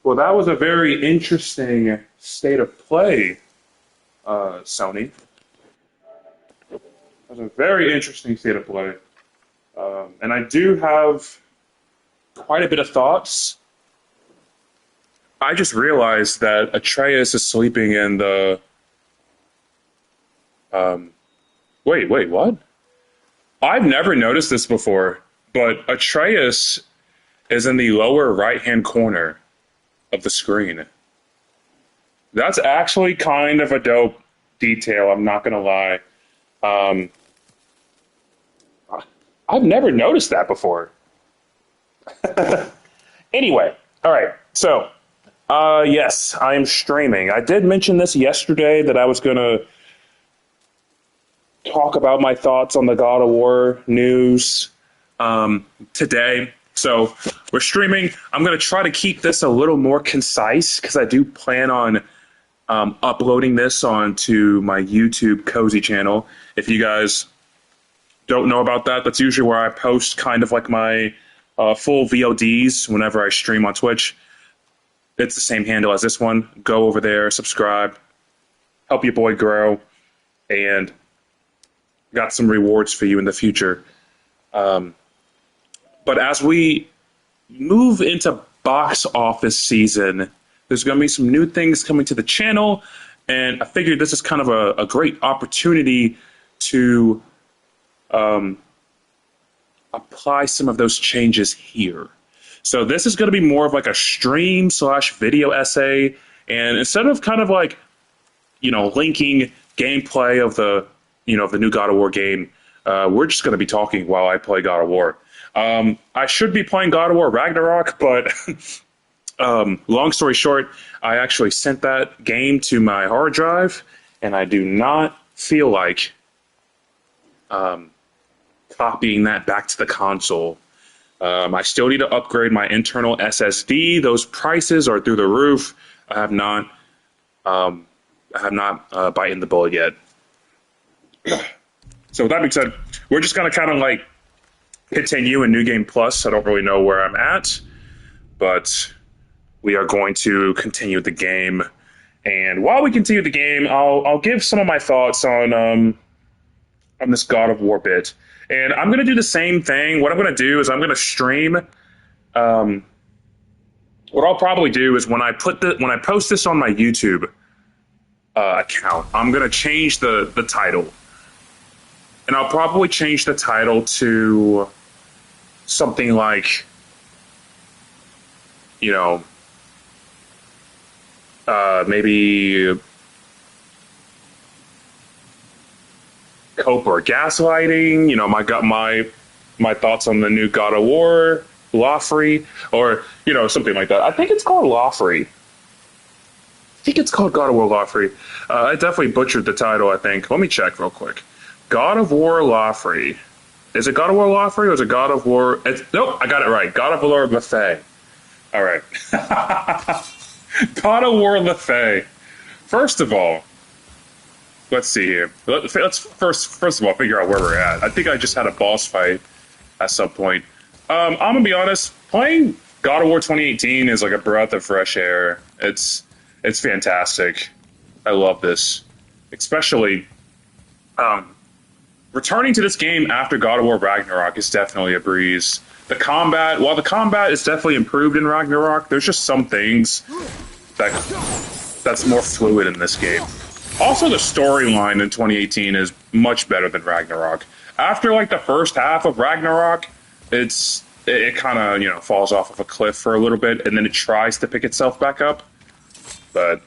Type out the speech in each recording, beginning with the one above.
Well, that was a very interesting state of play, Sony. That was a very interesting state of play. And I do have quite a bit of thoughts. I just realized that Atreus is sleeping in the. Um, wait, what? I've never noticed this before, but Atreus is in the lower right-hand corner of the screen. That's actually kind of a dope detail, I'm not gonna lie. Um, I've never noticed that before. Anyway, all right, so, yes, I am streaming. I did mention this yesterday that I was gonna talk about my thoughts on the God of War news today. So we're streaming. I'm going to try to keep this a little more concise because I do plan on uploading this onto my YouTube Cozy channel. If you guys don't know about that, that's usually where I post kind of like my full VODs whenever I stream on Twitch. It's the same handle as this one. Go over there, subscribe, help your boy grow, and got some rewards for you in the future. But as we move into box office season, there's going to be some new things coming to the channel, and I figured this is kind of a great opportunity to apply some of those changes here. So this is going to be more of like a stream slash video essay, and instead of kind of like, linking gameplay of the new God of War game, we're just going to be talking while I play God of War. I should be playing God of War Ragnarok, but long story short, I actually sent that game to my hard drive, and I do not feel like copying that back to the console. I still need to upgrade my internal SSD. Those prices are through the roof. I have not bitten the bullet yet. So with that being said, we're just going to kind of like continue in New Game Plus. I don't really know where I'm at, but we are going to continue the game. And while we continue the game, I'll give some of my thoughts on this God of War bit. And I'm going to do the same thing. What I'm going to do is I'm going to stream. What I'll probably do is when I post this on my YouTube account, I'm going to change the title. And I'll probably change the title to something like, maybe cope or gaslighting. My thoughts on the new God of War, Laufey, or something like that. I think it's called Laufey. I think it's called God of War Laufey. I definitely butchered the title, I think. Let me check real quick. God of War Laufey. Is it God of War Laufey or is it God of War? Nope, I got it right. God of War Laufey. All right. God of War Laufey. First of all, let's see here. Let's first of all figure out where we're at. I think I just had a boss fight at some point. I'm gonna be honest. Playing God of War 2018 is like a breath of fresh air. It's fantastic. I love this, especially. Returning to this game after God of War Ragnarok is definitely a breeze. While the combat is definitely improved in Ragnarok, there's just some things that's more fluid in this game. Also, the storyline in 2018 is much better than Ragnarok. After like the first half of Ragnarok, it kind of falls off of a cliff for a little bit, and then it tries to pick itself back up. But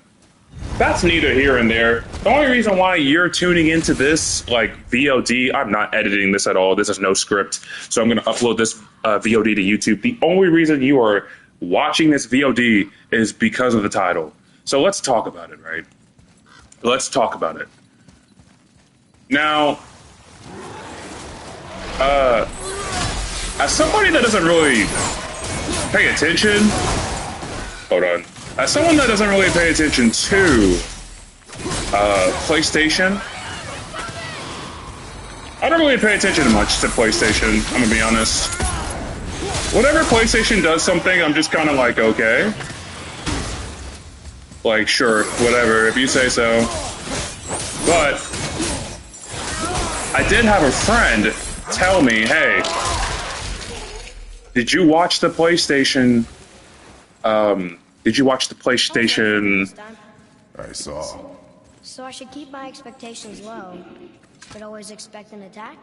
that's neither here and there. The only reason why you're tuning into this, like, VOD, I'm not editing this at all. This is no script. So I'm going to upload this VOD to YouTube. The only reason you are watching this VOD is because of the title. So let's talk about it, right? Let's talk about it. Now, as somebody that doesn't really pay attention, hold on. As someone that doesn't really pay attention to PlayStation, I don't really pay attention much to PlayStation, I'm gonna be honest. Whenever PlayStation does something, I'm just kind of like, okay. Like, sure, whatever, if you say so. But I did have a friend tell me, hey, did you watch the PlayStation? Did you watch the PlayStation? I saw. So I should keep my expectations low, but always expect an attack?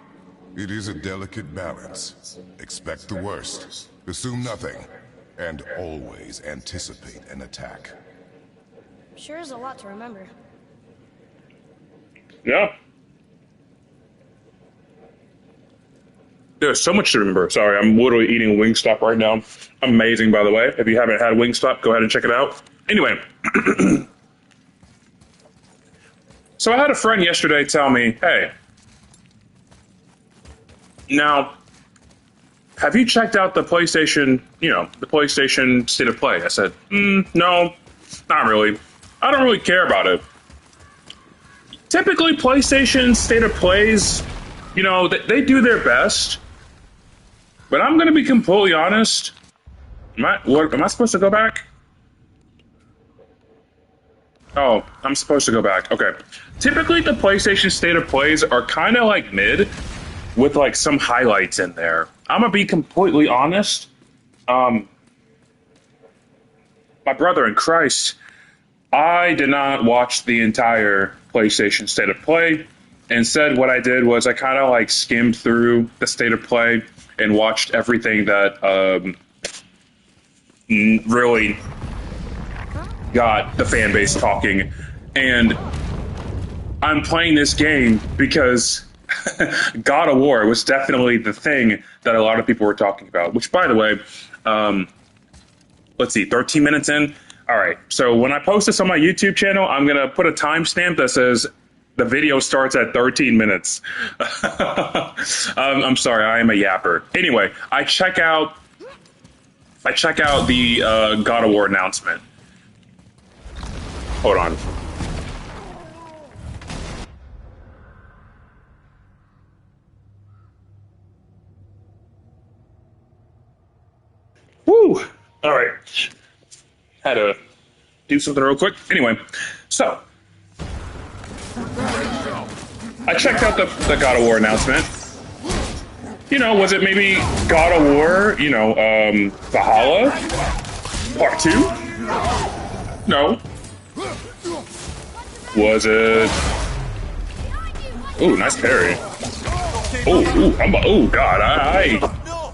It is a delicate balance. Expect the worst, assume nothing, and always anticipate an attack. Sure is a lot to remember. Yeah. There's so much to remember. Sorry, I'm literally eating Wingstop right now. Amazing, by the way. If you haven't had Wingstop, go ahead and check it out. Anyway. So I had a friend yesterday tell me, hey, now, have you checked out the PlayStation, the PlayStation State of Play? I said, no, not really. I don't really care about it. Typically, PlayStation State of Plays, they do their best. But I'm going to be completely honest. Am I supposed to go back? Oh, I'm supposed to go back. Okay. Typically, the PlayStation State of Plays are kind of like mid, with like some highlights in there. I'm going to be completely honest. My brother in Christ, I did not watch the entire PlayStation State of Play. Instead, what I did was I kind of like skimmed through the State of Play and watched everything that really got the fan base talking. And I'm playing this game because God of War was definitely the thing that a lot of people were talking about. Which, by the way, let's see, 13 minutes in? All right, so when I post this on my YouTube channel, I'm going to put a timestamp that says the video starts at 13 minutes. I'm sorry, I am a yapper. Anyway, I check out the God of War announcement. Hold on. Woo! All right. Had to do something real quick. Anyway, so I checked out the God of War announcement. Was it maybe God of War, Valhalla? Part 2? No. Was it... Ooh, nice parry. Oh, God, I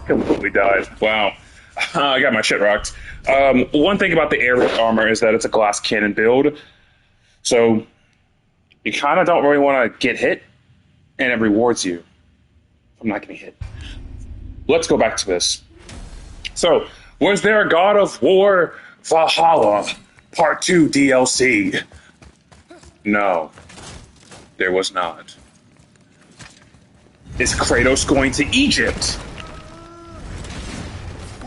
completely died. Wow. I got my shit rocked. One thing about the air armor is that it's a glass cannon build. So you kind of don't really want to get hit, and it rewards you from not getting hit. Let's go back to this. So, was there a God of War Valhalla Part 2 DLC? No, there was not. Is Kratos going to Egypt?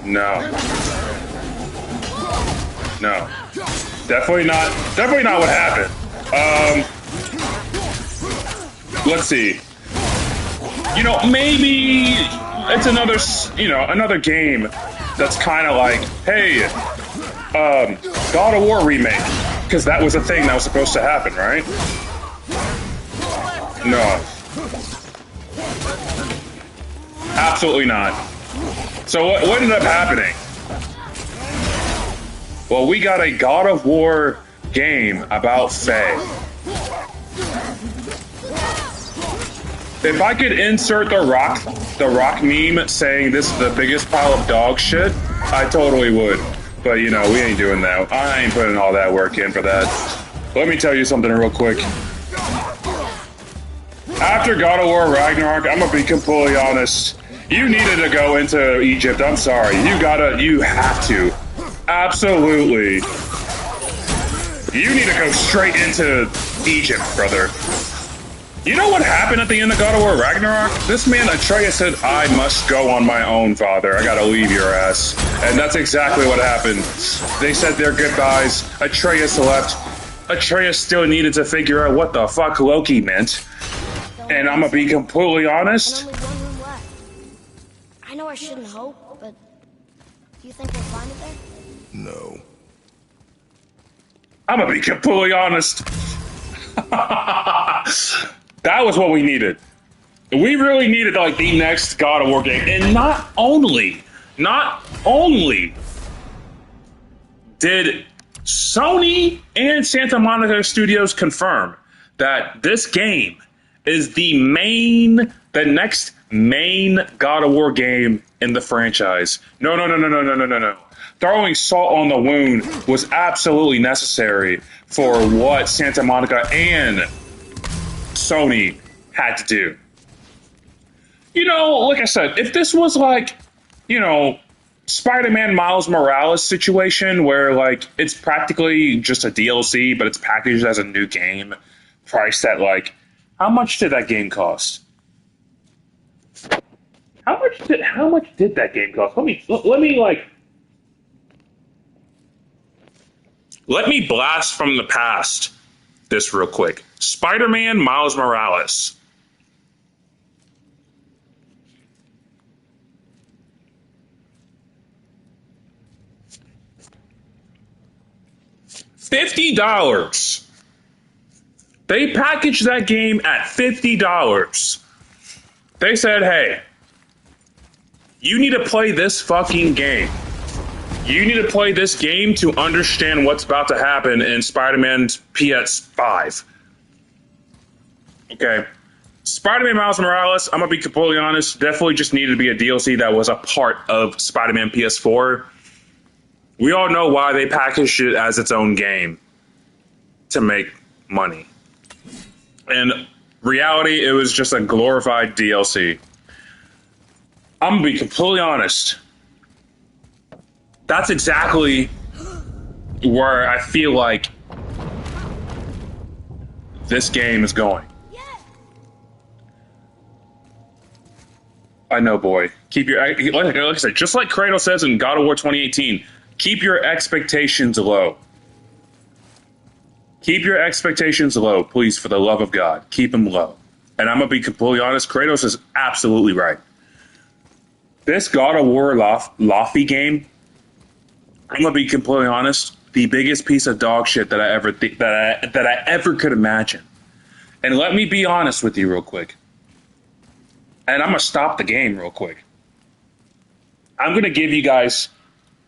No. No. Definitely not what happened. Let's see. Maybe it's another game that's kind of like, hey, God of War remake, because that was a thing that was supposed to happen, right? No. Absolutely not. So what ended up happening? Well, we got a God of War game about Faye. If I could insert the rock meme saying this is the biggest pile of dog shit, I totally would. But we ain't doing that. I ain't putting all that work in for that. Let me tell you something real quick. After God of War Ragnarok, I'm gonna be completely honest. You needed to go into Egypt. I'm sorry. You have to. Absolutely. You need to go straight into Egypt, brother. You know what happened at the end of God of War Ragnarok? This man, Atreus, said, I must go on my own, father. I gotta leave your ass. And that's exactly what happened. They said their goodbyes. Atreus left. Atreus still needed to figure out what the fuck Loki meant. And I'm gonna be completely honest. And only one room left. I know I shouldn't hope, but do you think we'll find it there? No. I'm gonna be completely honest. That was what we needed. We really needed like the next God of War game, and not only did Sony and Santa Monica Studios confirm that this game is the next main God of War game in the franchise. No. Throwing salt on the wound was absolutely necessary for what Santa Monica and Sony had to do. You know, like I said, if this was like, you know, Spider-Man Miles Morales situation where like it's practically just a DLC, but it's packaged as a new game, priced at like, how much did that game cost? How much did that game cost? Let me blast from the past this real quick. Spider-Man Miles Morales. $50. They packaged that game at $50. They said, hey, you need to play this fucking game. You need to play this game to understand what's about to happen in Spider-Man's PS5. Okay. Spider-Man Miles Morales, I'm going to be completely honest, definitely just needed to be a DLC that was a part of Spider-Man PS4. We all know why they packaged it as its own game. To make money. In reality, it was just a glorified DLC. I'm going to be completely honest. That's exactly where I feel like this game is going. I know, boy. Keep your, like I said, just like Kratos says in God of War 2018, keep your expectations low. Keep your expectations low, please, for the love of God. Keep them low. And I'm going to be completely honest, Kratos is absolutely right. This God of War Laufey game, I'm going to be completely honest, the biggest piece of dog shit that I ever that I ever could imagine. And let me be honest with you real quick. And I'm going to stop the game real quick. I'm going to give you guys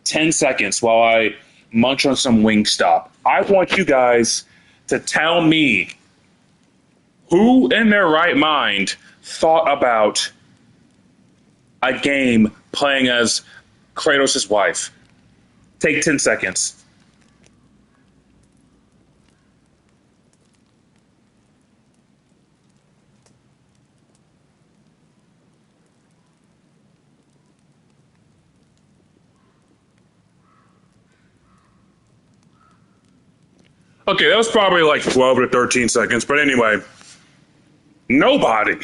10 seconds while I munch on some Wingstop. I want you guys to tell me who in their right mind thought about a game playing as Kratos' wife. Take 10 seconds. Okay, that was probably like 12 to 13 seconds, but anyway, nobody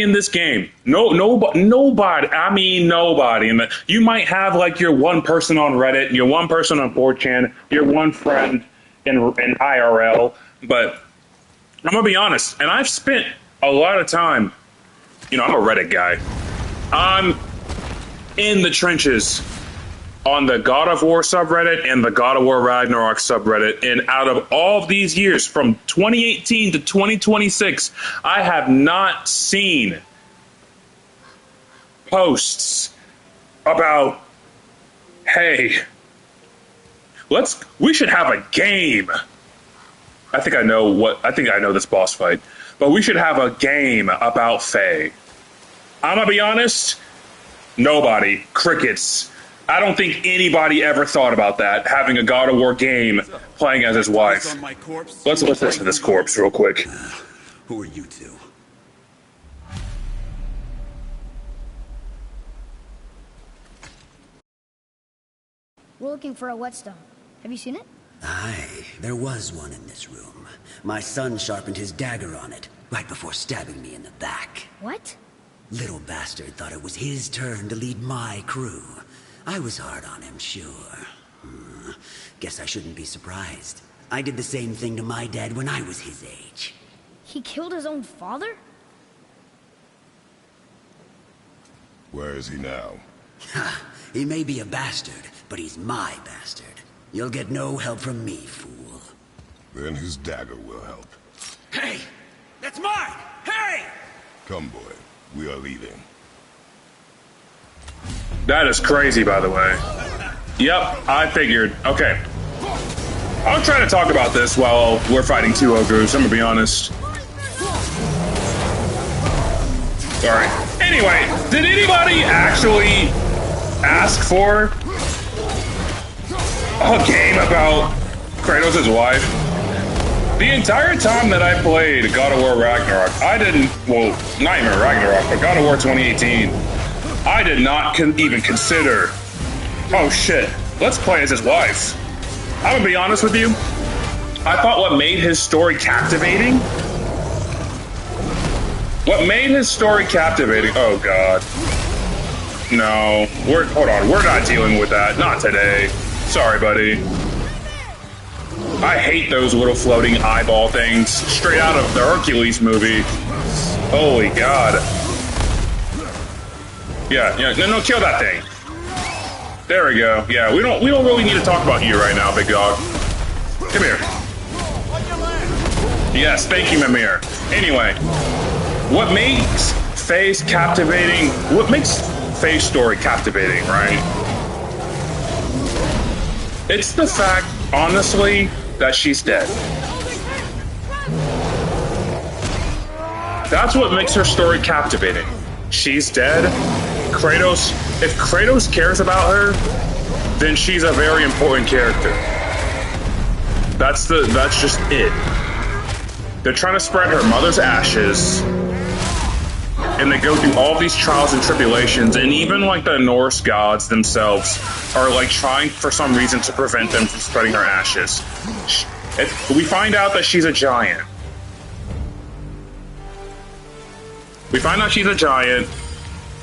in this game, nobody, I mean nobody. You might have like your one person on Reddit, your one person on 4chan, your one friend in IRL, but I'm gonna be honest, and I've spent a lot of time, you know, I'm a Reddit guy. I'm in the trenches on the God of War subreddit and the God of War Ragnarok subreddit. And out of all of these years, from 2018 to 2026, I have not seen posts about, hey, we should have a game. I think I know this boss fight, but we should have a game about Faye. I'm gonna be honest, nobody, crickets. I don't think anybody ever thought about that, having a God of War game playing as his wife. Let's listen to this corpse real quick. Who are you two? We're looking for a whetstone. Have you seen it? Aye, there was one in this room. My son sharpened his dagger on it, right before stabbing me in the back. What? Little bastard thought it was his turn to lead my crew. I was hard on him, sure. Guess I shouldn't be surprised. I did the same thing to my dad when I was his age. He killed his own father? Where is he now? Ha! He may be a bastard, but he's my bastard. You'll get no help from me, fool. Then his dagger will help. Hey! That's mine! Hey! Come, boy. We are leaving. That is crazy, by the way. Yep, I figured. Okay. I'll try to talk about this while we're fighting two ogres, I'm gonna be honest. Alright. Anyway, did anybody actually ask for a game about Kratos' wife? The entire time that I played God of War Ragnarok, I didn't, well, not even Ragnarok, but God of War 2018, I did not even consider, oh shit, let's play as his wife. I'm gonna be honest with you, I thought what made his story captivating, oh god. No, hold on, we're not dealing with that, not today. Sorry, buddy. I hate those little floating eyeball things, straight out of the Hercules movie. Holy god. Yeah, no, kill that thing. There we go. Yeah, we don't really need to talk about you right now, big dog. Come here. Yes, thank you, Mimir. Anyway, what makes Faye's captivating? What makes Faye's story captivating, right? It's the fact, honestly, that she's dead. That's what makes her story captivating. She's dead. Kratos, if Kratos cares about her, then she's a very important character. That's just it. They're trying to spread her mother's ashes, and they go through all these trials and tribulations, and even like the Norse gods themselves are like trying for some reason to prevent them from spreading her ashes. We find out that she's a giant.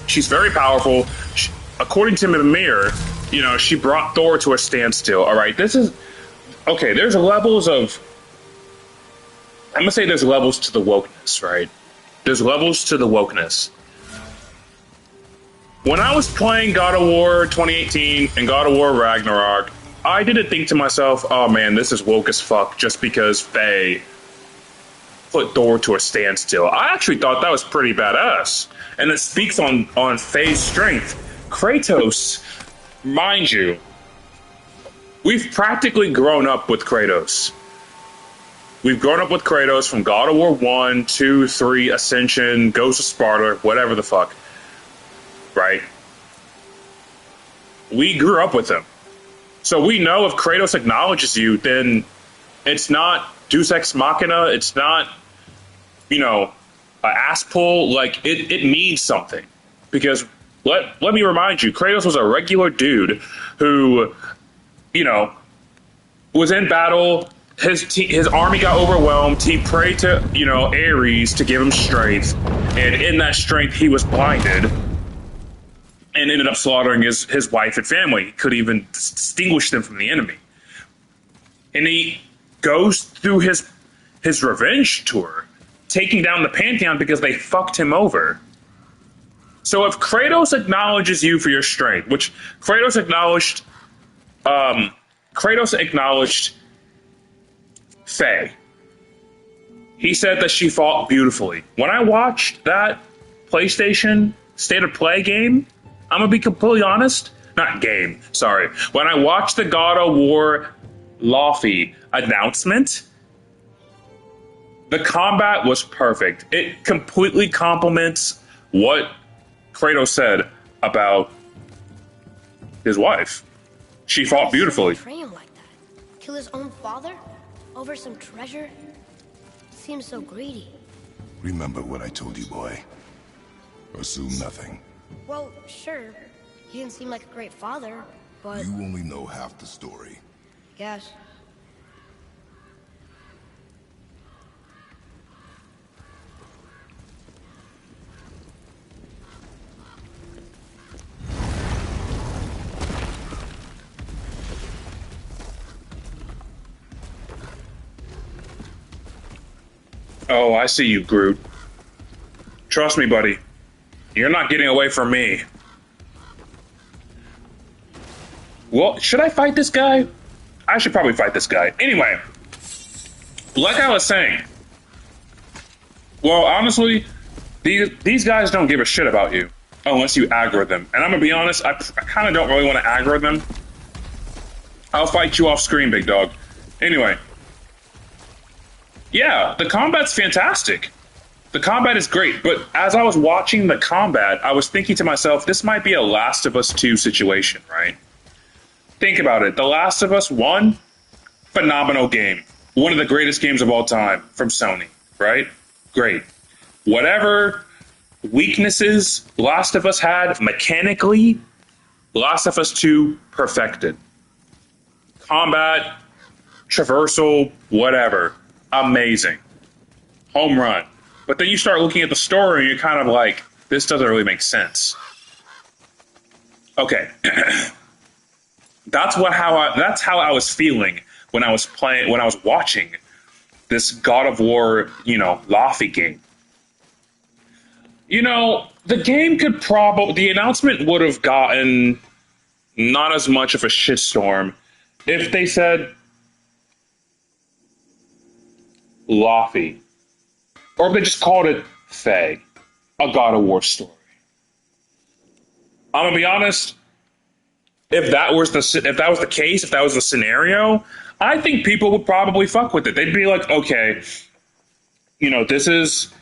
She's very powerful. According to Mimir, she brought Thor to a standstill. All right, okay, there's levels of, I'm gonna say there's levels to the wokeness, right? There's levels to the wokeness. When I was playing God of War 2018 and God of War Ragnarok, I didn't think to myself, oh man, this is woke as fuck just because Faye put Thor to a standstill. I actually thought that was pretty badass. And it speaks on Faye's strength. Kratos, mind you, we've practically grown up with Kratos. We've grown up with Kratos from God of War 1, 2, 3, Ascension, Ghost of Sparta, whatever the fuck. Right? We grew up with him. So we know if Kratos acknowledges you, then it's not Deus Ex Machina, it's not, an ass pull, like, it means something. Because, let me remind you, Kratos was a regular dude who, was in battle. His army got overwhelmed. He prayed to, Ares to give him strength. And in that strength, he was blinded and ended up slaughtering his wife and family. He couldn't even distinguish them from the enemy. And he goes through his revenge tour, taking down the Pantheon because they fucked him over. So if Kratos acknowledges you for your strength, which Kratos acknowledged Faye. He said that she fought beautifully. When I watched that PlayStation State of Play game, I'm gonna be completely honest. Not game, sorry. When I watched the God of War Laufey announcement, the combat was perfect. It completely complements what Kratos said about his wife. She fought beautifully. Betray him like that? Kill his own father? Over some treasure? Seems so greedy. Remember what I told you, boy. Assume nothing. Well, sure. He didn't seem like a great father, but... You only know half the story. I guess. Oh, I see you, Groot. Trust me, buddy. You're not getting away from me. Well, should I fight this guy? I should probably fight this guy. Anyway, like I was saying, well, honestly, these guys don't give a shit about you unless you aggro them. And I'm gonna be honest, I kind of don't really want to aggro them. I'll fight you off screen, big dog. Anyway, yeah, the combat's fantastic. The combat is great, but as I was watching the combat, I was thinking to myself, this might be a Last of Us 2 situation, right? Think about it. The Last of Us 1, phenomenal game. One of the greatest games of all time from Sony, right? Great. Whatever weaknesses Last of Us had mechanically, Last of Us 2 perfected. Combat, traversal, whatever. Amazing. Home run. But then you start looking at the story and you're kind of like, this doesn't really make sense. Okay. That's how I was feeling when I was watching this God of War, Laufey game. The announcement would have gotten not as much of a shitstorm if they said Laufey. Or if they just called it Faye, a God of War story. I'm gonna be honest, if that was the case, if that was the scenario, I think people would probably fuck with it. They'd be like, okay, this is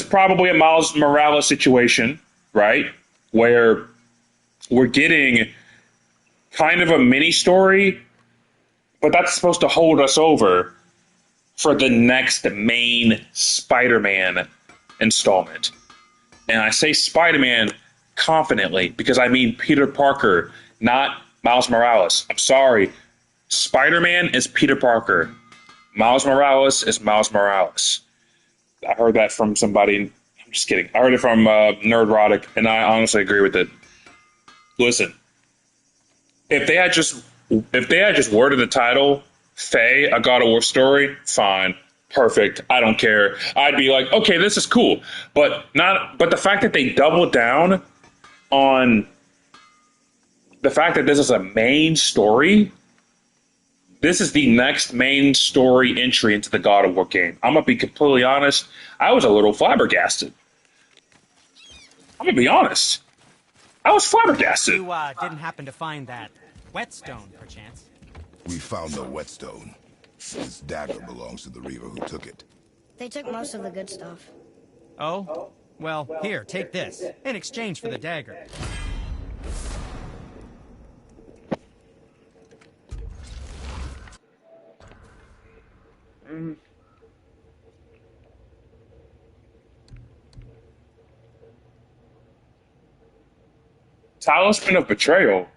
probably a Miles Morales situation, right? Where we're getting kind of a mini story, but that's supposed to hold us over for the next main Spider-Man installment. And I say Spider-Man confidently because I mean Peter Parker, not Miles Morales. I'm sorry. Spider-Man is Peter Parker. Miles Morales is Miles Morales. I heard that from somebody. I'm just kidding. I heard it from Nerdrotic, and I honestly agree with it. Listen, if they had just worded the title Faye, a God of War story, fine, perfect. I don't care. I'd be like, okay, this is cool, but the fact that they doubled down on the fact that this is a main story. This is the next main story entry into the God of War game. I'm gonna be completely honest. I was a little flabbergasted. I'm gonna be honest. I was flabbergasted. You didn't happen to find that whetstone, perchance? We found no whetstone. This dagger belongs to the Reaver who took it. They took most of the good stuff. Oh? Well, here, take this, in exchange for the dagger. Talisman of Betrayal.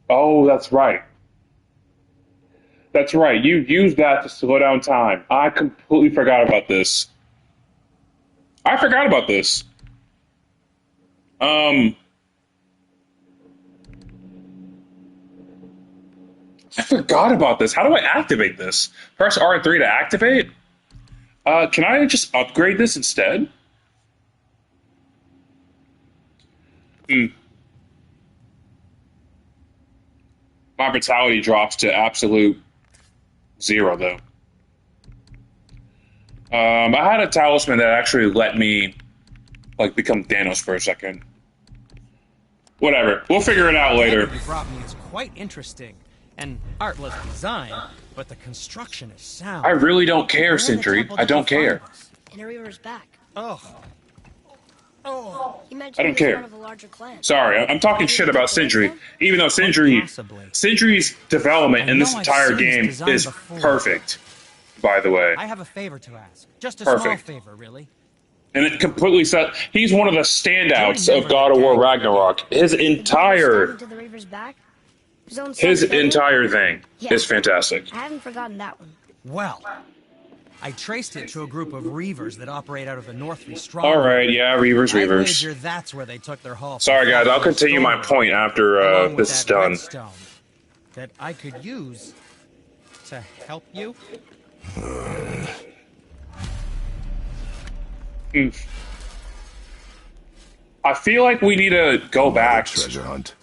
Oh, that's right. That's right. You used that to slow down time. I completely forgot about this. I forgot about this. I forgot about this. How do I activate this? Press R3 to activate? Can I just upgrade this instead? My vitality drops to absolute 0, though. I had a talisman that actually let me, become Thanos for a second. Whatever. We'll figure it out later. The you brought me is quite interesting. An artless design, but the construction is sound. I really don't care, Sindri. I don't care. In a Reaver's back. Oh. He mentioned I don't care. One of a larger clan. Sorry, I'm talking shit about Sindri. Even though Sindri's development in this entire game is perfect, by the way. I have a favor to ask. Just a Perfect. small favor, really. And it completely set. He's one of the standouts of God of War Ragnarok. His entire To the Reaver's back? His entire thing is fantastic. I haven't forgotten that one. Well, I traced it to a group of Reavers that operate out of the Northry Stronghold. All right, yeah, Reavers. I wager that's where they took their haul. Sorry, guys, I'll continue my point after this is done. Redstone that I could use to help you. I feel like we need to go back. Treasure hunt.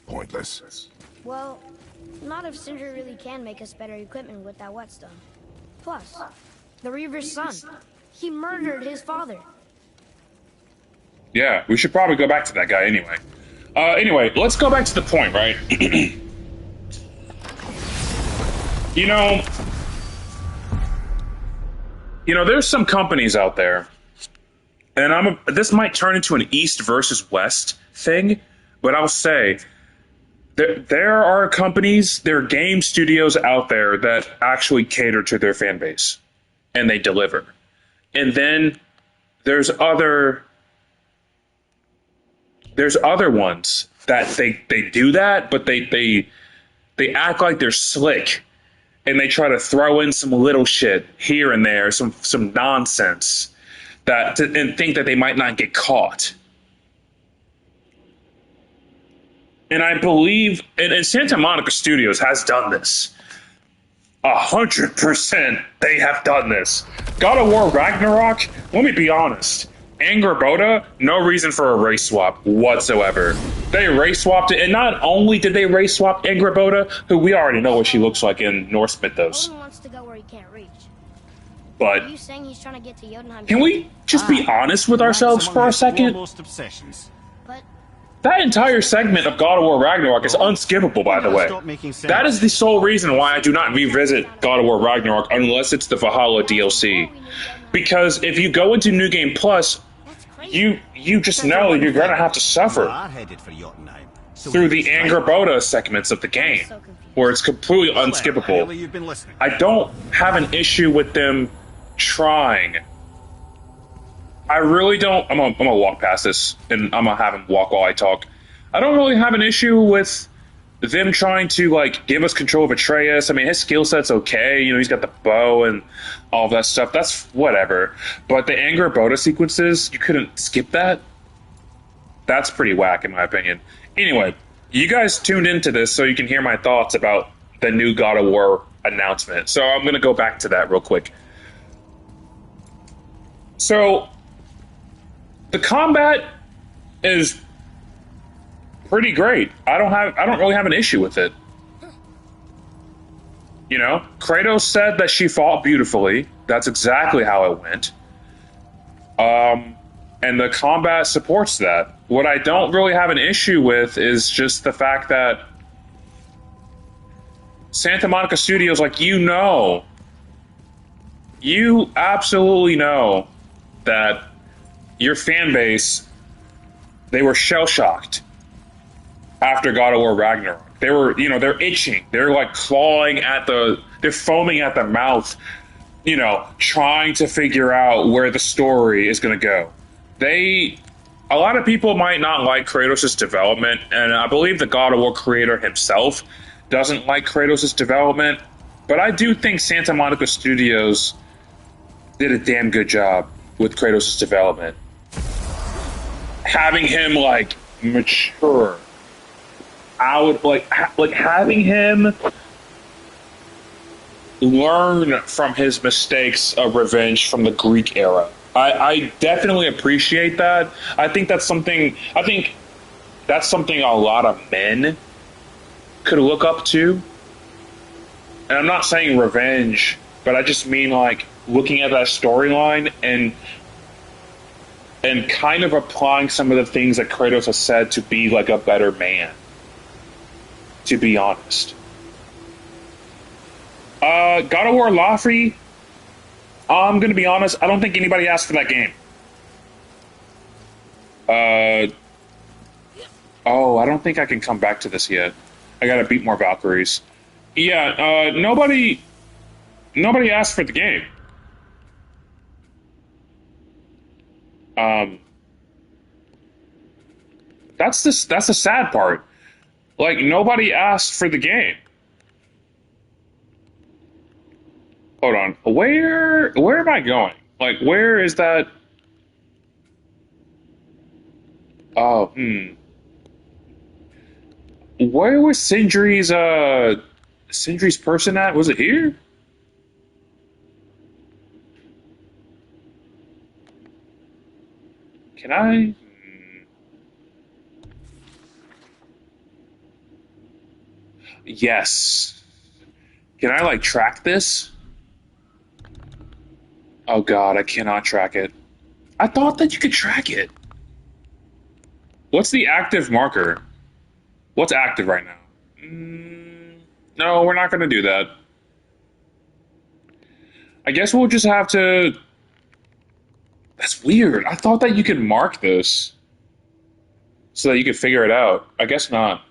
Pointless. Well, not if Sindri really can make us better equipment with that whetstone. Plus, the Reaver's son. He murdered his father. Yeah, we should probably go back to that guy anyway. Anyway, let's go back to the point, right? You know, there's some companies out there, and this might turn into an East versus West thing, but I'll say there are companies, there are game studios out there that actually cater to their fan base, and they deliver. And then there's other ones that they do that, but they act like they're slick, and they try to throw in some little shit here and there, some nonsense and think that they might not get caught. And I believe, and Santa Monica Studios has done this. 100% they have done this. God of War Ragnarok, let me be honest. Angrboda, no reason for a race swap whatsoever. They race swapped it, and not only did they race swap Angrboda, who we already know what she looks like in Norse mythos. Odin wants to go where he can't reach. But Are you saying he's trying to get to Jotunheim? can we just be honest with ourselves for a second? But That entire segment of God of War Ragnarok is unskippable, by the way. That is the sole reason why I do not revisit God of War Ragnarok unless it's the Valhalla DLC. Because if you go into New Game Plus, that's crazy. you just know you're going to have to suffer through the Angrboda segments of the game, where it's completely unskippable. I don't have an issue with them trying. I really don't. I'm gonna walk past this, and I'm gonna have him walk while I talk. I don't really have an issue with them trying to like give us control of Atreus. I mean, his skill set's okay. He's got the bow and all that stuff. That's whatever. But the Angrboda sequences, you couldn't skip that. That's pretty whack, in my opinion. Anyway, you guys tuned into this so you can hear my thoughts about the new God of War announcement. So I'm gonna go back to that real quick. So the combat is pretty great. I don't really have an issue with it. Kratos said that she fought beautifully. That's exactly how it went. And the combat supports that. What I don't really have an issue with is just the fact that Santa Monica Studios, you absolutely know that your fan base, they were shell-shocked after God of War Ragnarok. They were, they're itching. They're like they're foaming at the mouth, trying to figure out where the story is going to go. A lot of people might not like Kratos' development, and I believe the God of War creator himself doesn't like Kratos' development, but I do think Santa Monica Studios did a damn good job with Kratos' development. Having him mature, having him learn from his mistakes of revenge from the Greek era. I definitely appreciate that. I think that's something a lot of men could look up to. And I'm not saying revenge, but I just mean looking at that storyline and kind of applying some of the things that Kratos has said to be a better man. To be honest. God of War Laufey, I'm going to be honest, I don't think anybody asked for that game. I don't think I can come back to this yet. I gotta beat more Valkyries. Yeah, nobody asked for the game. That's the sad part. Nobody asked for the game. Hold on. Where am I going? Where is that? Oh, Where was Sindri's person at? Was it here? Can I? Yes. Can I, like, track this? Oh god, I cannot track it. I thought that you could track it. What's the active marker? What's active right now? No, we're not going to do that. I guess we'll just have to... That's weird. I thought that you could mark this so that you could figure it out. I guess not.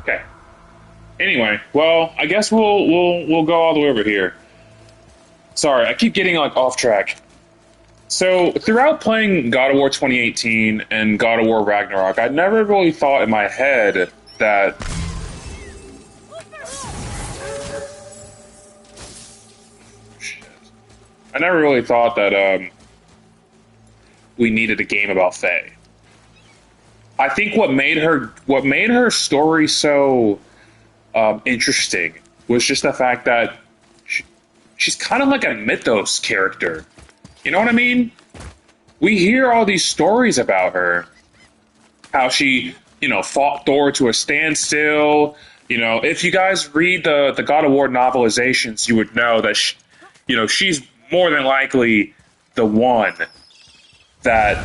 Okay. Anyway, well, I guess we'll go all the way over here. Sorry, I keep getting like off track. So throughout playing God of War 2018 and God of War Ragnarok, I never really thought in my head that I never really thought that we needed a game about Faye. I think what made her story so interesting was just the fact that she's kind of like a mythos character. You know what I mean? We hear all these stories about her, how she, fought Thor to a standstill. If you guys read the God of War novelizations, you would know that she's more than likely the one that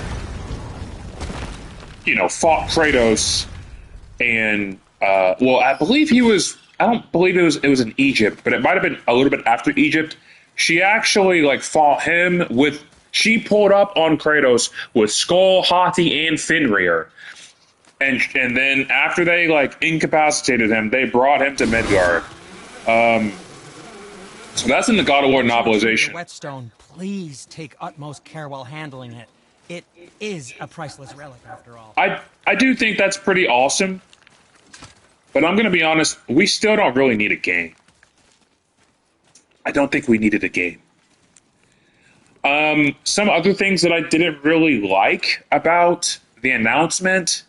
fought Kratos, and I believe he was. I don't believe it was in Egypt, but it might have been a little bit after Egypt. She actually fought him with. She pulled up on Kratos with Skull, Hati, and Fenrir, and then after they incapacitated him, they brought him to Midgard. So that's in the God of War novelization. Whetstone, please take utmost care while handling it. It is a priceless relic, after all. I do think that's pretty awesome, but I'm going to be honest, we still don't really need a game. I don't think we needed a game. Some other things that I didn't really like about the announcement,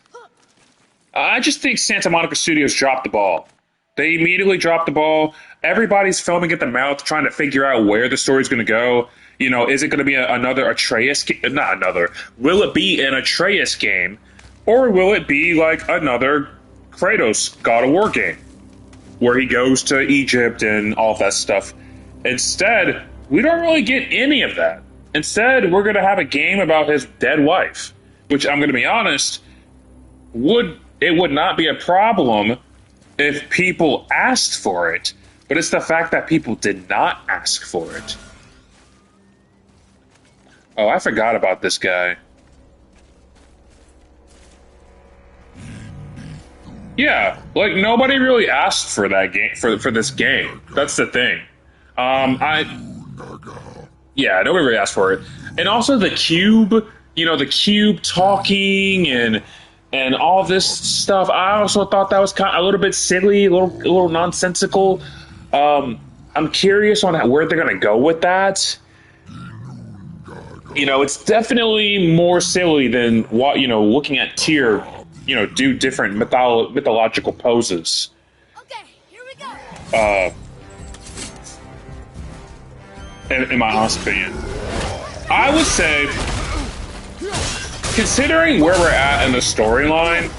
I just think Santa Monica Studios dropped the ball. They immediately dropped the ball. Everybody's filming at the mouth, trying to figure out where the story's going to go. Is it going to be another Atreus game? Not another. Will it be an Atreus game? Or will it be like another Kratos God of War game? Where he goes to Egypt and all that stuff. Instead, we don't really get any of that. Instead, we're going to have a game about his dead wife. Which, I'm going to be honest, would not be a problem if people asked for it. But it's the fact that people did not ask for it. Oh, I forgot about this guy. Yeah, nobody really asked for that game for this game. That's the thing. Yeah, nobody really asked for it. And also the cube, the cube talking and all this stuff. I also thought that was kind of a little bit silly, a little nonsensical. I'm curious on where they're gonna go with that. It's definitely more silly than what looking at Tyr, do different mythological poses. Okay, here we go. In my honest opinion, I would say, considering where we're at in the storyline,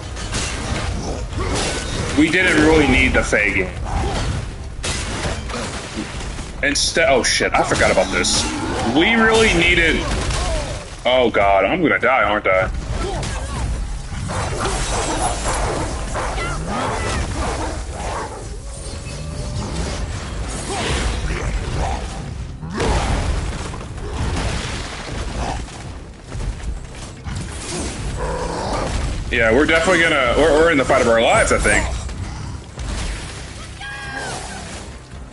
we didn't really need the Faye game. Instead, oh shit, I forgot about this. We really needed. Oh god, I'm gonna die, aren't I? Yeah, we're definitely gonna. We're in the fight of our lives, I think.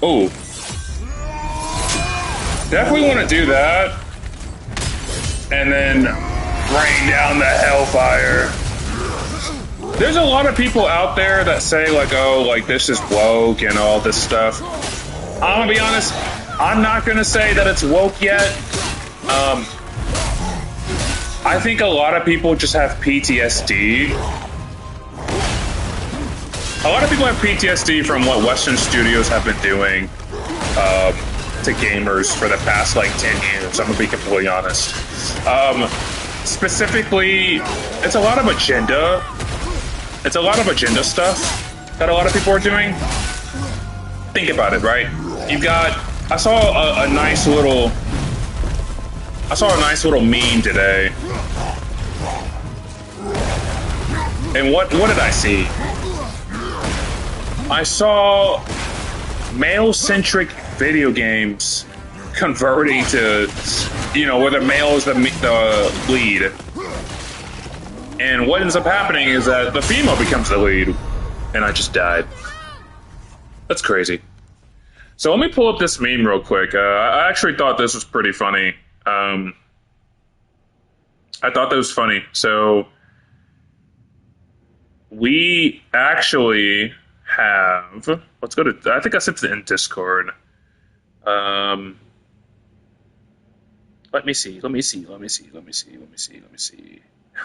Oh. Definitely want to do that. And then rain down the hellfire. There's a lot of people out there that say, this is woke and all this stuff. I'm gonna be honest, I'm not gonna say that it's woke yet. I think a lot of people just have PTSD. A lot of people have PTSD from what Western studios have been doing. to gamers for the past like 10 years. I'm gonna be completely honest. Specifically, it's a lot of agenda. It's a lot of agenda stuff that a lot of people are doing. Think about it, right? You've got. I saw a nice little meme today. And what did I see? I saw male-centric video games converting to, where the male is the lead. And what ends up happening is that the female becomes the lead. And I just died. That's crazy. So let me pull up this meme real quick. I actually thought this was pretty funny. I thought that was funny. So we actually have. Let's go to. I think I sent it in Discord. Let me see.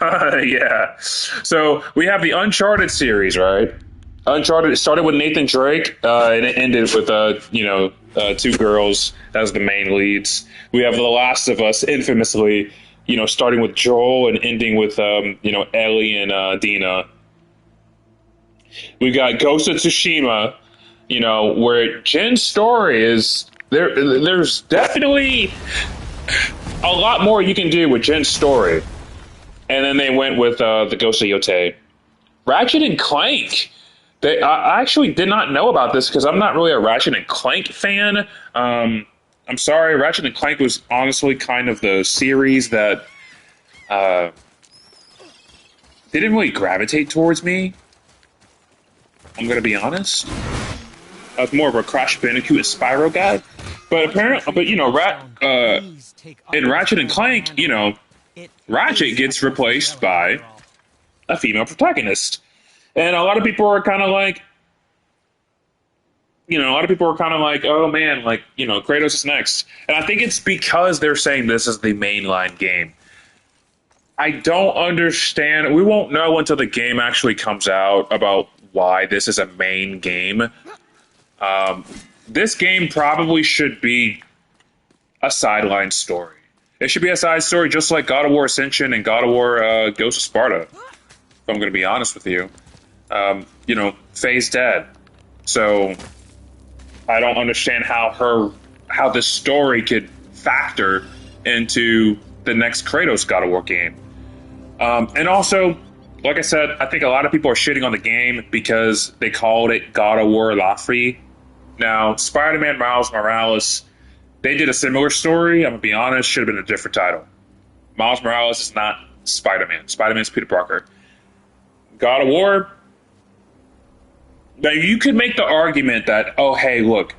Yeah. So we have the Uncharted series, right? Uncharted, it started with Nathan Drake, and it ended with, two girls as the main leads. We have The Last of Us, infamously, starting with Joel and ending with, Ellie and Dina. We've got Ghost of Tsushima, where Jen's story is... There's definitely a lot more you can do with Jen's story. And then they went with the Ghost of Yotei. Ratchet and Clank... I actually did not know about this because I'm not really a Ratchet and Clank fan. I'm sorry, Ratchet and Clank was honestly kind of the series that didn't really gravitate towards me. I'm gonna be honest. I was more of a Crash Bandicoot and Spyro guy. But apparently, in Ratchet and Clank, Ratchet gets replaced by a female protagonist. And a lot of people are kind of like, oh man, Kratos is next. And I think it's because they're saying this is the mainline game. I don't understand. We won't know until the game actually comes out about why this is a main game. This game probably should be a sideline story. It should be a side story just like God of War Ascension and God of War Ghost of Sparta, if I'm going to be honest with you. Faye's dead. So I don't understand how this story could factor into the next Kratos God of War game. And also, like I said, I think a lot of people are shitting on the game because they called it God of War Laufey. Now, Spider-Man Miles Morales, they did a similar story. I'm going to be honest, should have been a different title. Miles Morales is not Spider-Man. Spider-Man's Peter Parker. God of War... Now, you could make the argument that, oh, hey, look,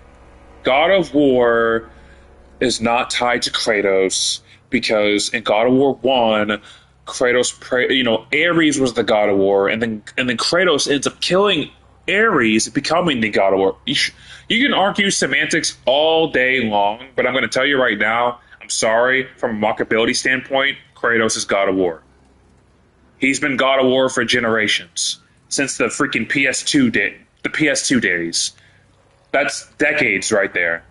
God of War is not tied to Kratos because in God of War 1, Kratos, Ares was the God of War, and then Kratos ends up killing Ares, becoming the God of War. You can argue semantics all day long, but I'm going to tell you right now, I'm sorry, from a mockability standpoint, Kratos is God of War. He's been God of War for generations, since the freaking PS2 days. That's decades right there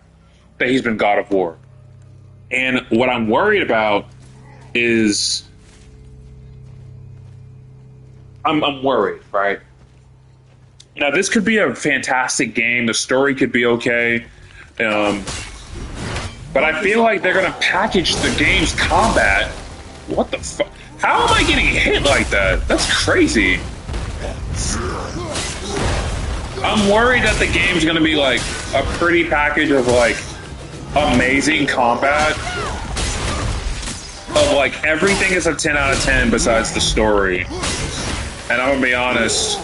that he's been God of War. And what I'm worried about is I'm worried, right? Now, this could be a fantastic game. The story could be okay. But I feel like they're going to package the game's combat. What the fuck? How am I getting hit like that? That's crazy. I'm worried that the game's going to be like a pretty package of like amazing combat. Of like everything is a 10 out of 10 besides the story. And I'm going to be honest,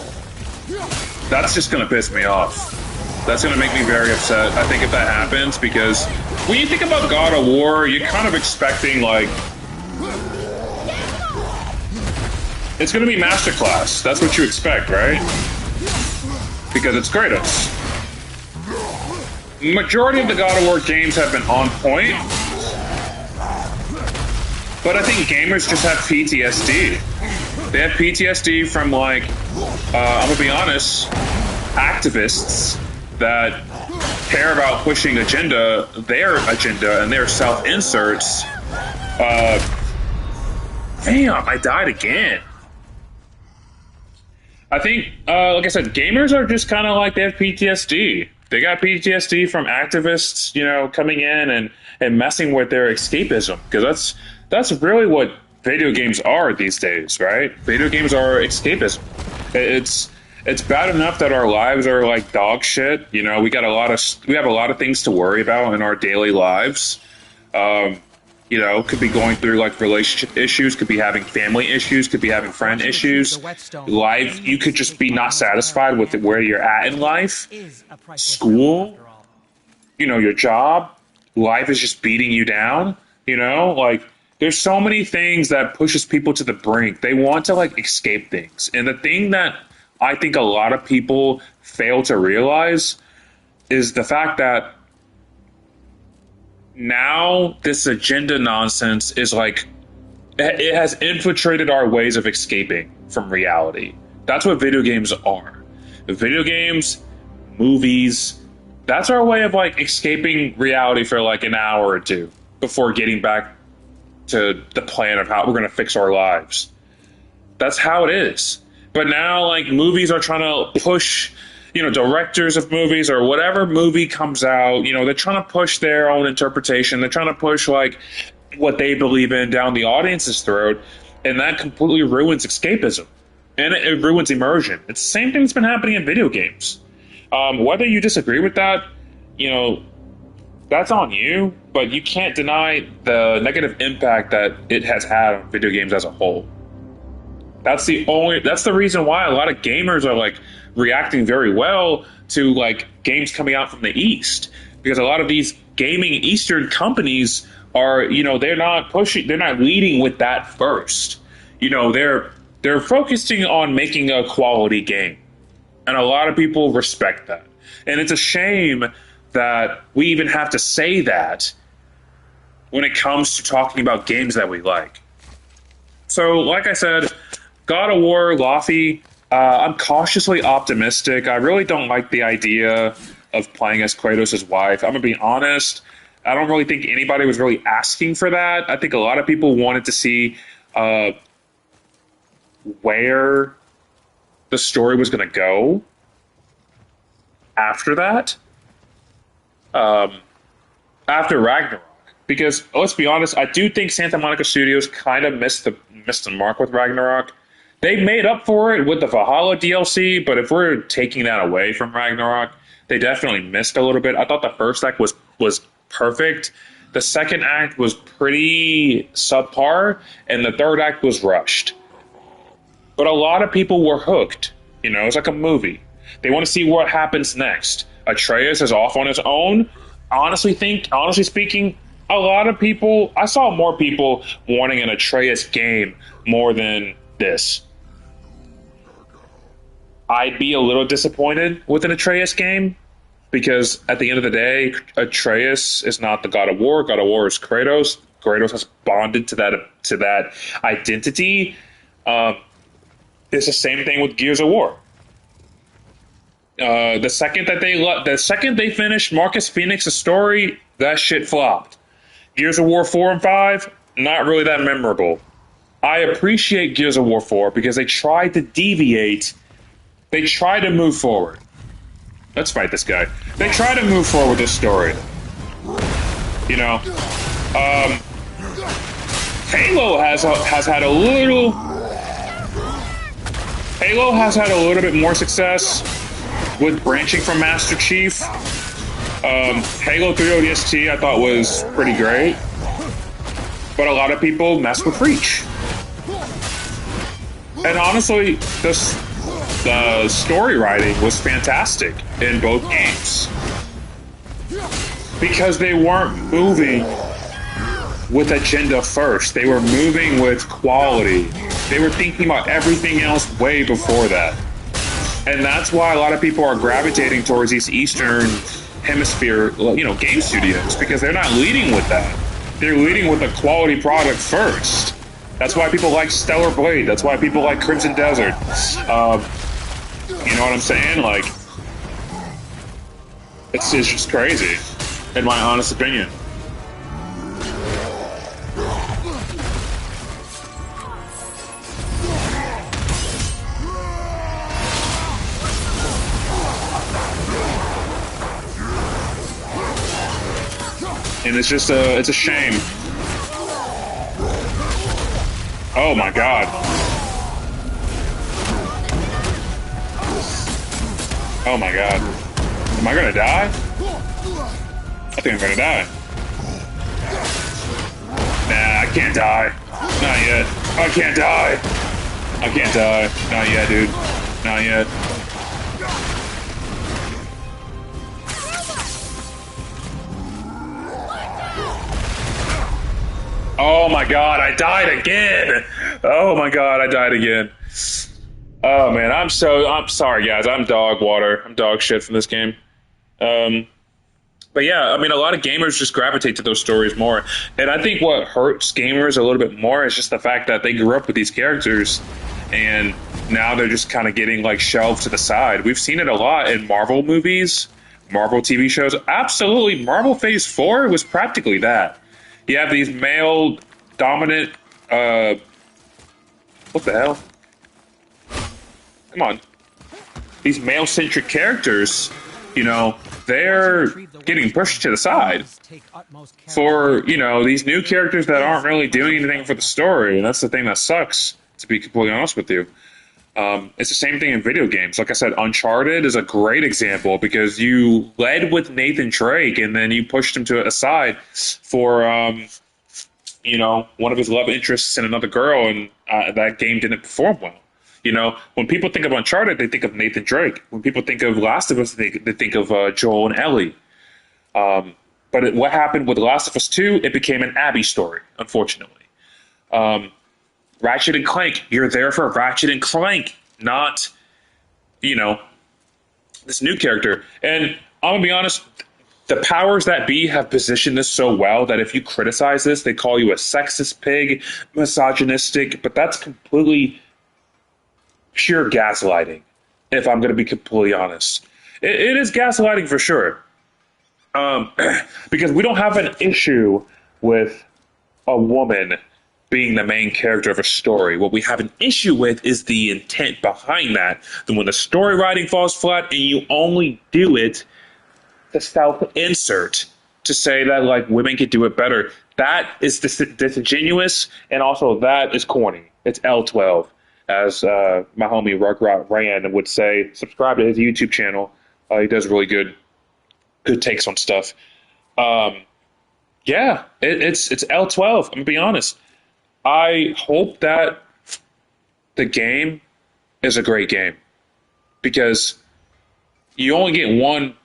that's just going to piss me off. That's going to make me very upset, I think, if that happens, because when you think about God of War, you're kind of expecting, like, it's going to be Masterclass. That's what you expect, right? Because it's Kratos. Majority of the God of War games have been on point, but I think gamers just have PTSD. They have PTSD from, like, I'm going to be honest, activists that care about pushing their agenda and their self-inserts. Damn, I died again. I think, like I said, gamers are just kind of like they have PTSD. They got PTSD from activists, you know, coming in and messing with their escapism, because that's really what video games are these days, right? Video games are escapism. It's bad enough that our lives are like dog shit. You know, we have a lot of things to worry about in our daily lives. You know, could be going through like relationship issues, could be having family issues, could be having friend issues. Life, you could just be not satisfied with where you're at in life. School, you know, your job, life is just beating you down. You know, like there's so many things that pushes people to the brink. They want to like escape things. And the thing that I think a lot of people fail to realize is the fact that now this agenda nonsense is like, it has infiltrated our ways of escaping from reality. That's what video games are. Video games, movies, that's our way of like escaping reality for like an hour or two before getting back to the plan of how we're going to fix our lives. That's how it is. But now like movies are trying to push, you know, directors of movies or whatever movie comes out, you know, they're trying to push their own interpretation. They're trying to push like what they believe in down the audience's throat. And that completely ruins escapism. And it ruins immersion. It's the same thing that's been happening in video games. Whether you disagree with that, you know, that's on you. But you can't deny the negative impact that it has had on video games as a whole. That's the reason why a lot of gamers are like reacting very well to like games coming out from the East, because a lot of these gaming Eastern companies are, you know, they're not leading with that first. You know, they're focusing on making a quality game. And a lot of people respect that. And it's a shame that we even have to say that when it comes to talking about games that we like. So, like I said, God of War, Laufey, I'm cautiously optimistic. I really don't like the idea of playing as Kratos' wife. I'm going to be honest. I don't really think anybody was really asking for that. I think a lot of people wanted to see where the story was going to go after that. After Ragnarok. Because, let's be honest, I do think Santa Monica Studios kind of missed the mark with Ragnarok. They made up for it with the Valhalla DLC, but if we're taking that away from Ragnarok, they definitely missed a little bit. I thought the first act was perfect. The second act was pretty subpar, and the third act was rushed. But a lot of people were hooked. You know, it's like a movie. They want to see what happens next. Atreus is off on his own. Honestly speaking, a lot of people, I saw more people wanting an Atreus game more than this. I'd be a little disappointed with an Atreus game, because at the end of the day, Atreus is not the God of War. God of War is Kratos. Kratos has bonded to that identity. It's the same thing with Gears of War. The second they finished Marcus Phoenix's story, that shit flopped. Gears of War 4 and 5, not really that memorable. I appreciate Gears of War 4 because they tried to deviate. They tried to move forward. Let's fight this guy. They tried to move forward with this story. You know, Halo has had a little bit more success with branching from Master Chief. Halo 3 ODST I thought was pretty great, but a lot of people mess with Reach. And honestly, the story writing was fantastic in both games, because they weren't moving with agenda first. They were moving with quality. They were thinking about everything else way before that. And that's why a lot of people are gravitating towards these Eastern Hemisphere, you know, game studios, because they're not leading with that. They're leading with a quality product first. That's why people like Stellar Blade. That's why people like Crimson Desert. You know what I'm saying? Like, It's just crazy, in my honest opinion. And it's just it's a shame. Oh my god. Oh my god. Am I gonna die? I think I'm gonna die. Nah, I can't die. Not yet. I can't die. I can't die. Not yet, dude. Not yet. Oh my god, I died again! Oh my god, I died again. Oh man, I'm sorry guys, I'm dog water. I'm dog shit from this game. But yeah, I mean, a lot of gamers just gravitate to those stories more. And I think what hurts gamers a little bit more is just the fact that they grew up with these characters and now they're just kind of getting like shelved to the side. We've seen it a lot in Marvel movies, Marvel TV shows. Absolutely, Marvel Phase 4 was practically that. You have these male dominant, what the hell? Come on. These male-centric characters, you know, they're getting pushed to the side for, you know, these new characters that aren't really doing anything for the story. And that's the thing that sucks, to be completely honest with you. It's the same thing in video games. Like I said, Uncharted is a great example because you led with Nathan Drake and then you pushed him to a side for, you know, one of his love interests in another girl, and that game didn't perform well. You know, when people think of Uncharted, they think of Nathan Drake. When people think of Last of Us, they think of Joel and Ellie. But what happened with Last of Us 2, it became an Abby story, unfortunately. Ratchet and Clank, you're there for Ratchet and Clank, not, you know, this new character. And I'm going to be honest, the powers that be have positioned this so well that if you criticize this, they call you a sexist pig, misogynistic, but that's completely pure gaslighting, if I'm going to be completely honest. It is gaslighting for sure. Because we don't have an issue with a woman being the main character of a story. What we have an issue with is the intent behind that. Then when the story writing falls flat and you only do it to self-insert to say that like women could do it better, that is disingenuous, and also that is corny. It's L12. As my homie Rugrat Rand would say, subscribe to his YouTube channel. He does really good takes on stuff. Yeah, it's L12. I'm gonna be honest. I hope that the game is a great game because you only get one.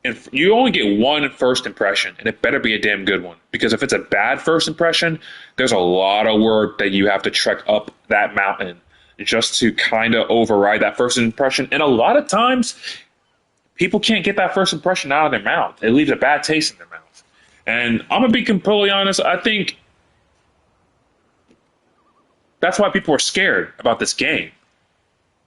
And you only get one first impression, and it better be a damn good one. Because if it's a bad first impression, there's a lot of work that you have to trek up that mountain just to kind of override that first impression. And a lot of times, people can't get that first impression out of their mouth. It leaves a bad taste in their mouth. And I'm going to be completely honest, I think that's why people are scared about this game.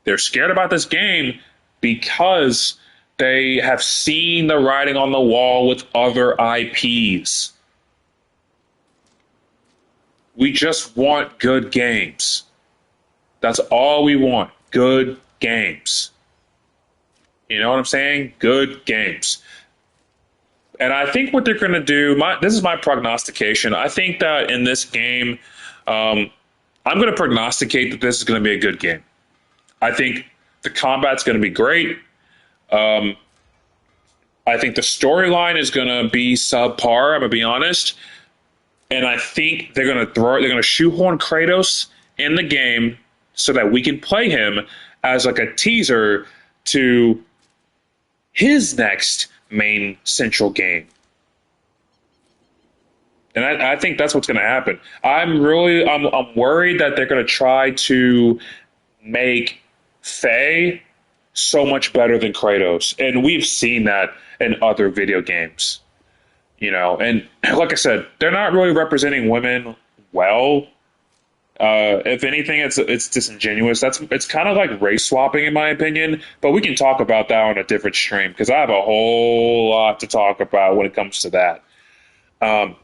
They're scared about this game because they have seen the writing on the wall with other IPs. We just want good games. That's all we want. Good games. You know what I'm saying? Good games. And I think what they're going to do, this is my prognostication. I think that in this game, I'm going to prognosticate that this is going to be a good game. I think the combat's going to be great. I think the storyline is going to be subpar, I'm going to be honest. And I think they're going to shoehorn Kratos in the game so that we can play him as like a teaser to his next main central game. And I think that's what's going to happen. I'm worried that they're going to try to make Faye so much better than Kratos. And we've seen that in other video games. You know, and like I said, they're not really representing women well If anything, it's disingenuous. It's kind of like race swapping, in my opinion. But we can talk about that on a different stream because I have a whole lot to talk about when it comes to that. But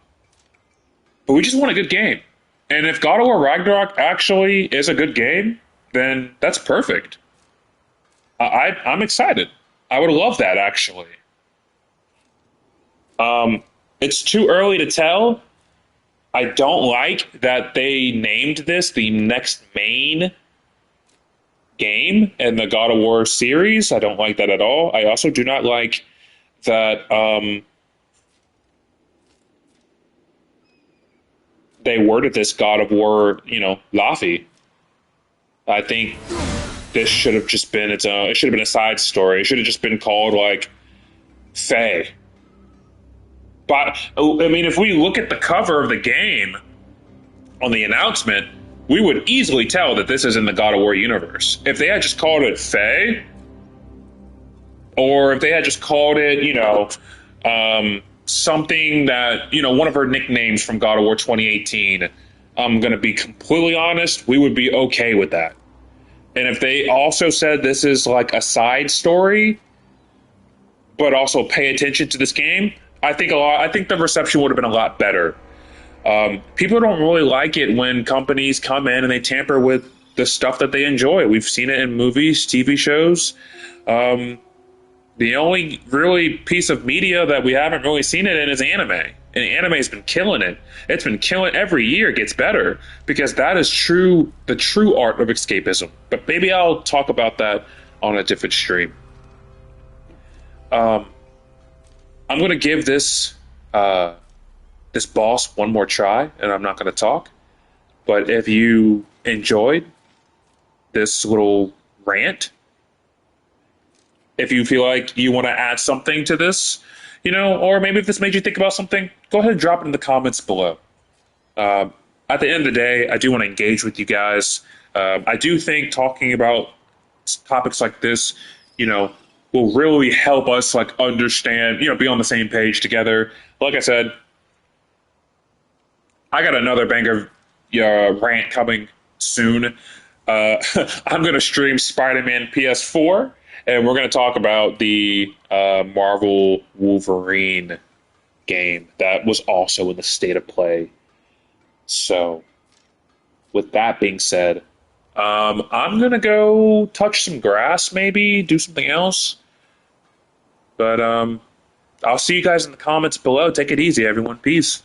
we just want a good game, and if God of War Ragnarok actually is a good game, then that's perfect. I'm excited. I would love that actually. It's too early to tell. I don't like that they named this the next main game in the God of War series. I don't like that at all. I also do not like that they worded this God of War, Laufey. I think this should have just been its own. It should have been a side story. It should have just been called like Faye. But I mean, if we look at the cover of the game on the announcement, we would easily tell that this is in the God of War universe. If they had just called it Faye, or if they had just called it, something that, one of her nicknames from God of War 2018, I'm going to be completely honest, we would be okay with that. And if they also said this is like a side story, but also pay attention to this game, I think the reception would have been a lot better. People don't really like it when companies come in and they tamper with the stuff that they enjoy. We've seen it in movies, TV shows. The only really piece of media that we haven't really seen it in is anime. And anime's been killing it. It's been killing every year. It gets better because that is the true art of escapism. But maybe I'll talk about that on a different stream. I'm going to give this boss one more try, and I'm not going to talk. But if you enjoyed this little rant, if you feel like you want to add something to this, or maybe if this made you think about something, go ahead and drop it in the comments below. At the end of the day, I do want to engage with you guys. I do think talking about topics like this, will really help us understand, be on the same page together. Like I said, I got another banger rant coming soon. I'm going to stream Spider-Man PS4, and we're going to talk about the Marvel Wolverine game that was also in the state of play. So, with that being said, I'm going to go touch some grass, maybe, do something else. But I'll see you guys in the comments below. Take it easy, everyone. Peace.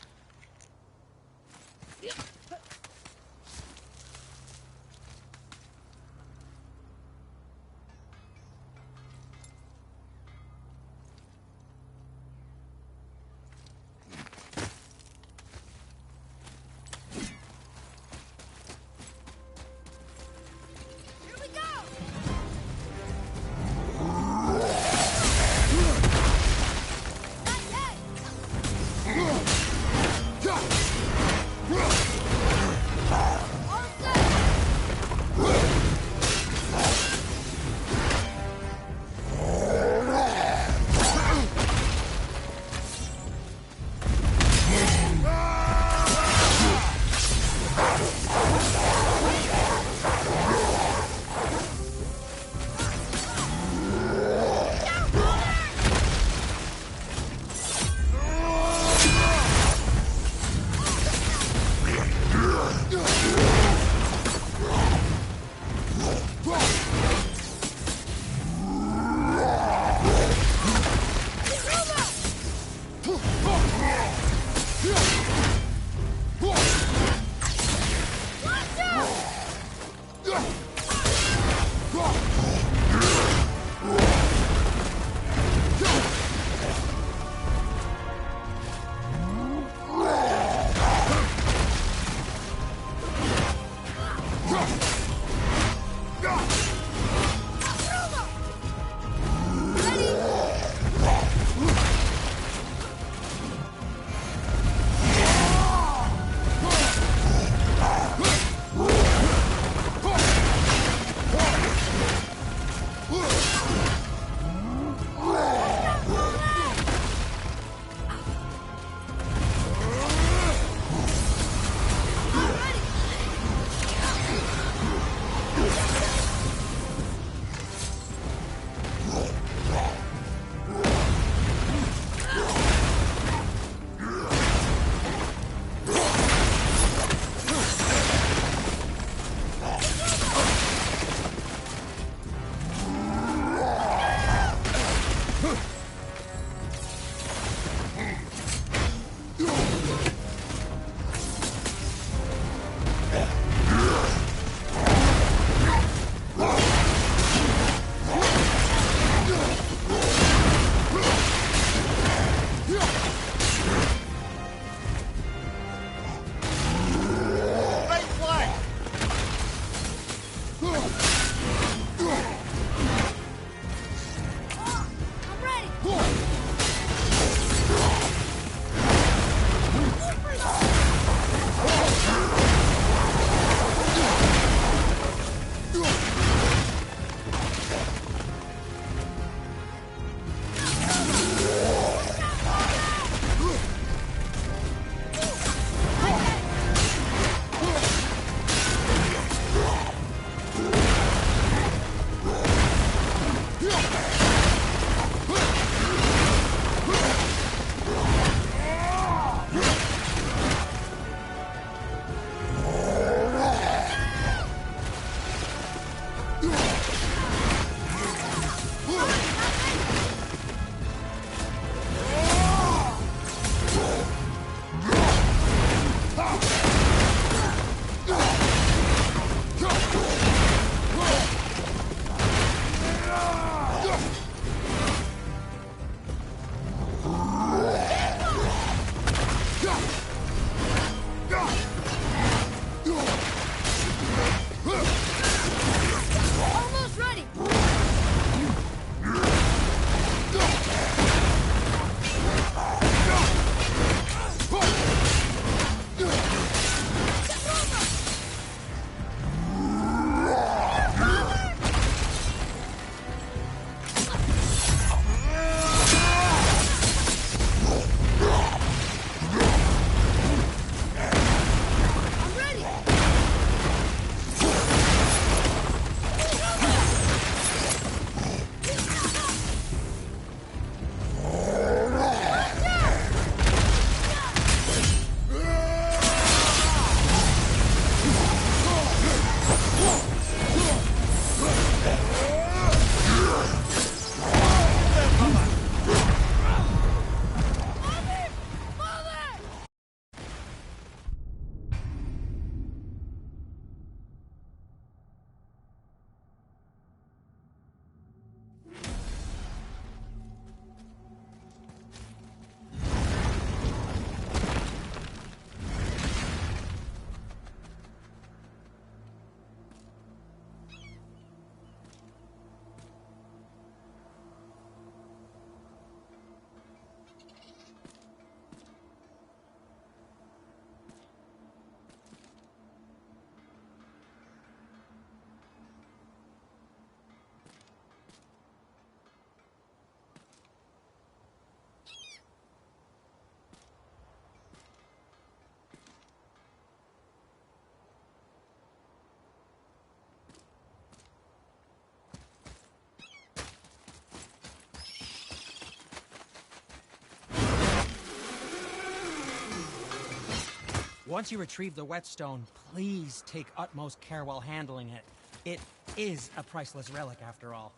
Once you retrieve the whetstone, please take utmost care while handling it. It is a priceless relic, after all.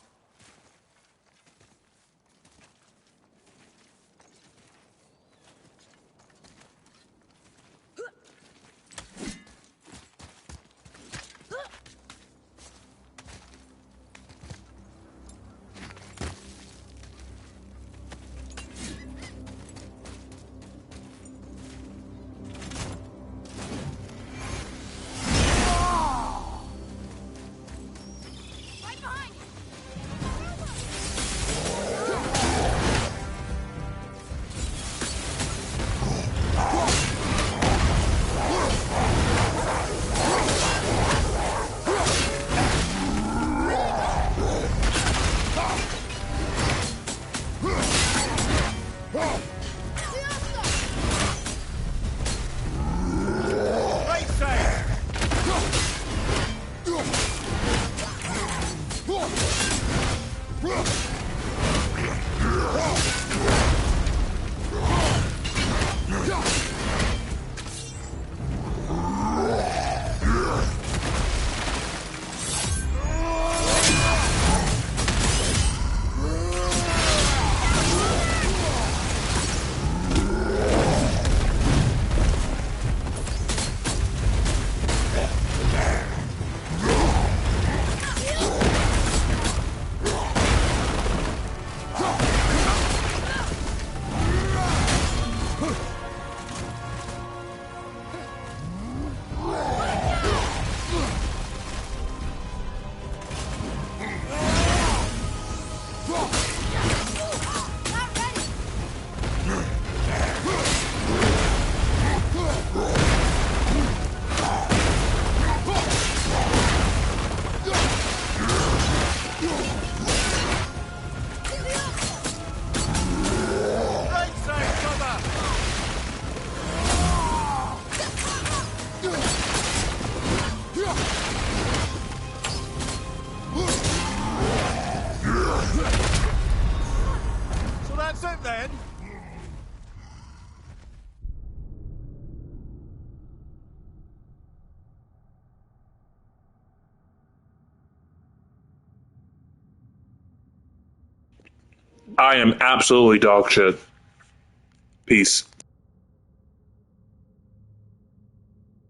I am absolutely dog shit. Peace.